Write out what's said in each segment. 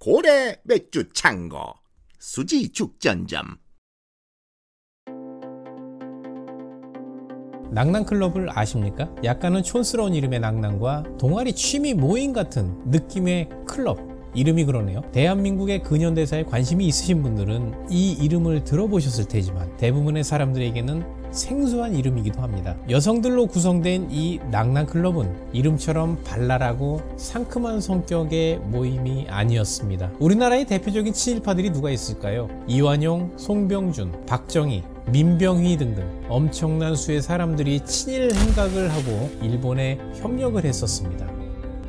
고래 맥주 창고 수지 죽전점. 낭낭클럽을 아십니까? 약간은 촌스러운 이름의 낭낭과 동아리 취미 모임 같은 느낌의 클럽, 이름이 그러네요. 대한민국의 근현대사에 관심이 있으신 분들은 이 이름을 들어보셨을 테지만 대부분의 사람들에게는 생소한 이름이기도 합니다. 여성들로 구성된 이 낭낭클럽은 이름처럼 발랄하고 상큼한 성격의 모임이 아니었습니다. 우리나라의 대표적인 친일파들이 누가 있을까요? 이완용, 송병준, 박정희, 민병휘 등등 엄청난 수의 사람들이 친일 행각을 하고 일본에 협력을 했었습니다.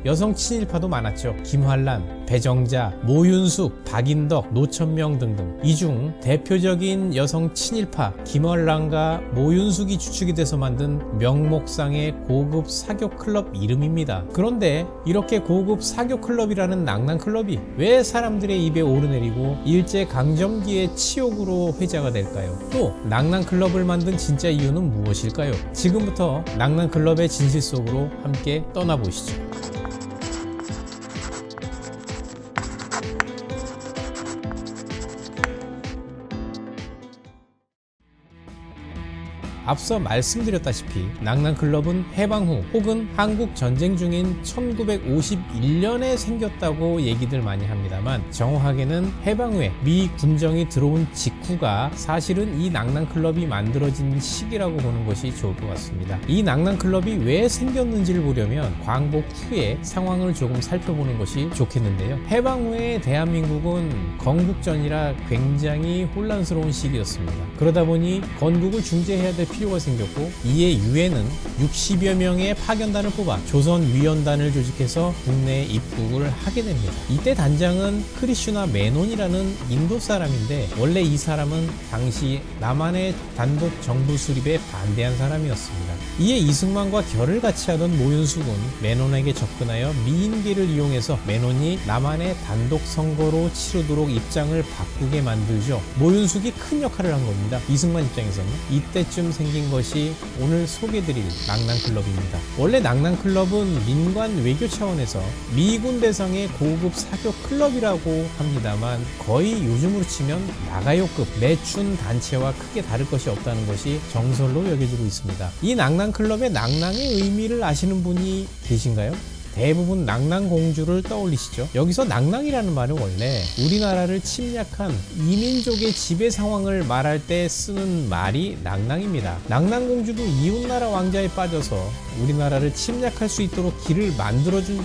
여성 친일파도 많았죠. 김환란, 배정자, 모윤숙, 박인덕, 노천명 등등. 이 중 대표적인 여성 친일파 김환란과 모윤숙이 주축이 돼서 만든 명목상의 고급 사교 클럽 이름입니다. 그런데 이렇게 고급 사교 클럽이라는 낭낭클럽이 왜 사람들의 입에 오르내리고 일제강점기의 치욕으로 회자가 될까요? 또 낭낭클럽을 만든 진짜 이유는 무엇일까요? 지금부터 낭낭클럽의 진실 속으로 함께 떠나보시죠. 앞서 말씀드렸다시피 낭낭클럽은 해방 후 혹은 한국 전쟁 중인 1951년에 생겼다고 얘기들 많이 합니다만 정확하게는 해방 후에 미 군정이 들어온 직후가 사실은 이 낭낭클럽이 만들어진 시기라고 보는 것이 좋을 것 같습니다. 이 낭낭클럽이 왜 생겼는지를 보려면 광복 후의 상황을 조금 살펴보는 것이 좋겠는데요. 해방 후에 대한민국은 건국전이라 굉장히 혼란스러운 시기였습니다. 그러다 보니 건국을 중재해야 될 필요가 생겼고, 이에 유엔은 60여 명의 파견단을 뽑아 조선위원단을 조직해서 국내에 입국을 하게 됩니다. 이때 단장은 크리슈나 메논이라는 인도 사람인데 원래 이 사람은 당시 남한의 단독 정부 수립에 반대한 사람이었습니다. 이에 이승만과 결을 같이 하던 모윤숙은 메논에게 접근하여 미인계를 이용해서 메논이 남한의 단독 선거로 치르도록 입장을 바꾸게 만들죠. 모윤숙이 큰 역할을 한 겁니다. 이승만 입장에서는. 이때쯤 생긴 것이 오늘 소개드릴 낭낭클럽입니다. 원래 낭낭클럽은 민관 외교 차원에서 미군 대상의 고급 사교 클럽이라고 합니다만 거의 요즘으로 치면 나가요급 매춘 단체와 크게 다를 것이 없다는 것이 정설로 여겨지고 있습니다. 이 낭낭클럽의 낭낭의 의미를 아시는 분이 계신가요? 대부분 낭낭공주를 떠올리시죠. 여기서 낭낭이라는 말은 원래 우리나라를 침략한 이민족의 지배 상황을 말할 때 쓰는 말이 낭낭입니다. 낭낭공주도 이웃나라 왕자에 빠져서 우리나라를 침략할 수 있도록 길을 만들어준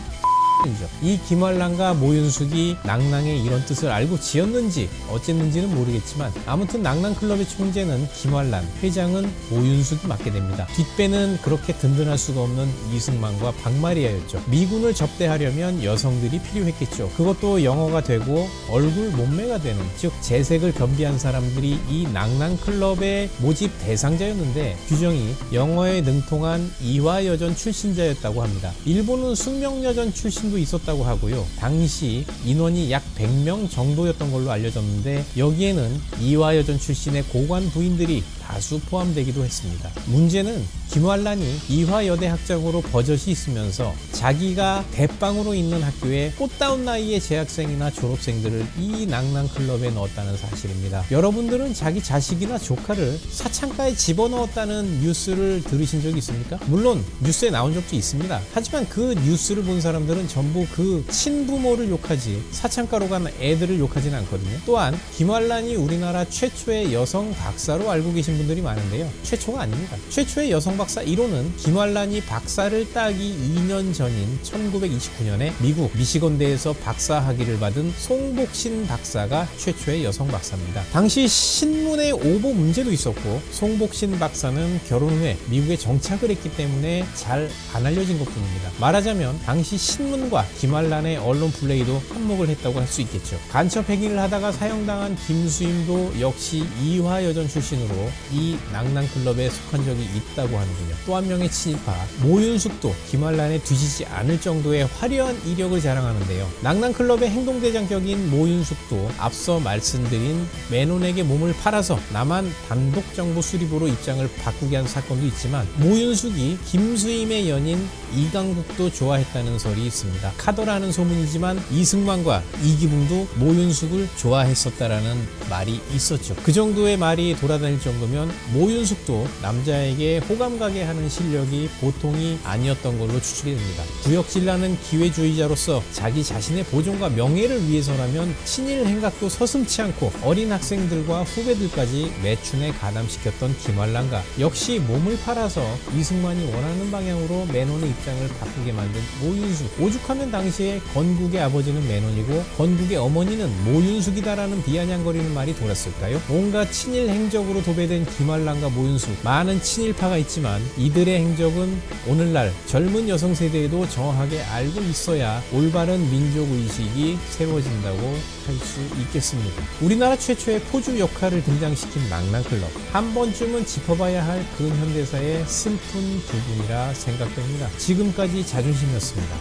이 김환란과 모윤숙이 낭낭의 이런 뜻을 알고 지었는지 어쨌는지는 모르겠지만 아무튼 낭낭클럽의 총재는 김환란, 회장은 모윤숙이 맡게 됩니다. 뒷배는 그렇게 든든할 수가 없는 이승만과 박마리아였죠. 미군을 접대하려면 여성들이 필요했겠죠. 그것도 영어가 되고 얼굴 몸매가 되는, 즉 재색을 겸비한 사람들이 이 낭낭클럽의 모집 대상자였는데 규정이 영어에 능통한 이화여전 출신자였다고 합니다. 일본은 숙명여전 출신 도 있었다고 하고요. 당시 인원이 약 100명 정도였던 걸로 알려졌는데 여기에는 이화여전 출신의 고관 부인들이 다수 포함되기도 했습니다. 문제는 김환란이 이화여대 학장으로 버젓이 있으면서 자기가 대빵으로 있는 학교에 꽃다운 나이의 재학생이나 졸업생들을 이 낭낭클럽에 넣었다는 사실입니다. 여러분들은 자기 자식이나 조카를 사창가에 집어넣었다는 뉴스를 들으신 적이 있습니까? 물론 뉴스에 나온 적도 있습니다. 하지만 그 뉴스를 본 사람들은 전부 그 친부모를 욕하지 사창가로 간 애들을 욕하지는 않거든요. 또한 김환란이 우리나라 최초의 여성 박사로 알고 계신 분들이 많은데요. 최초가 아닙니다. 최초의 여성 박사 1호는 김환란이 박사를 따기 2년 전인 1929년에 미국 미시건대에서 박사 학위를 받은 송복신 박사가 최초의 여성 박사입니다. 당시 신문의 오보 문제도 있었고 송복신 박사는 결혼 후에 미국에 정착을 했기 때문에 잘 안 알려진 것뿐입니다. 말하자면 당시 신문과 김환란의 언론 플레이도 한몫을 했다고 할 수 있겠죠. 간첩 행위를 하다가 사형당한 김수임도 역시 이화여전 출신으로 이 낭낭클럽에 속한 적이 있다고 하는군요. 또 한 명의 친일파 모윤숙도 김환란에 뒤지지 않을 정도의 화려한 이력을 자랑하는데요. 낭낭클럽의 행동대장격인 모윤숙도 앞서 말씀드린 매논에게 몸을 팔아서 남한 단독정부 수립으로 입장을 바꾸게 한 사건도 있지만 모윤숙이 김수임의 연인 이강국도 좋아했다는 설이 있습니다. 카더라는 소문이지만 이승만과 이기붕도 모윤숙을 좋아했었다라는 말이 있었죠. 그 정도의 말이 돌아다닐 정도면 모윤숙도 남자에게 호감 가게 하는 실력이 보통이 아니었던 걸로 추측이 됩니다. 구역질나는 기회주의자로서 자기 자신의 보존과 명예를 위해서라면 친일 행각도 서슴지 않고 어린 학생들과 후배들까지 매춘에 가담시켰던 김환란과 역시 몸을 팔아서 이승만이 원하는 방향으로 매논의 입장을 바꾸게 만든 모윤숙. 오죽하면 당시에 건국의 아버지는 매논이고 건국의 어머니는 모윤숙이다라는 비아냥거리는 말이 돌았을까요? 온갖 친일 행적으로 도배된 김환란과 모윤숙. 많은 친일파가 있지만 이들의 행적은 오늘날 젊은 여성 세대에도 정확하게 알고 있어야 올바른 민족의식이 세워진다고 할 수 있겠습니다. 우리나라 최초의 포주 역할을 등장시킨 낭낭클럽. 한 번쯤은 짚어봐야 할 근현대사의 슬픈 부분이라 생각됩니다. 지금까지 자존심이었습니다.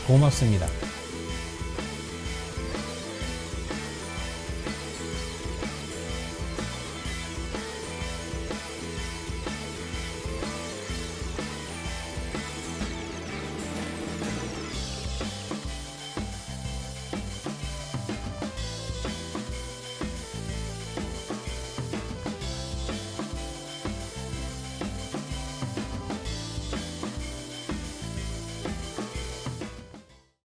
고맙습니다.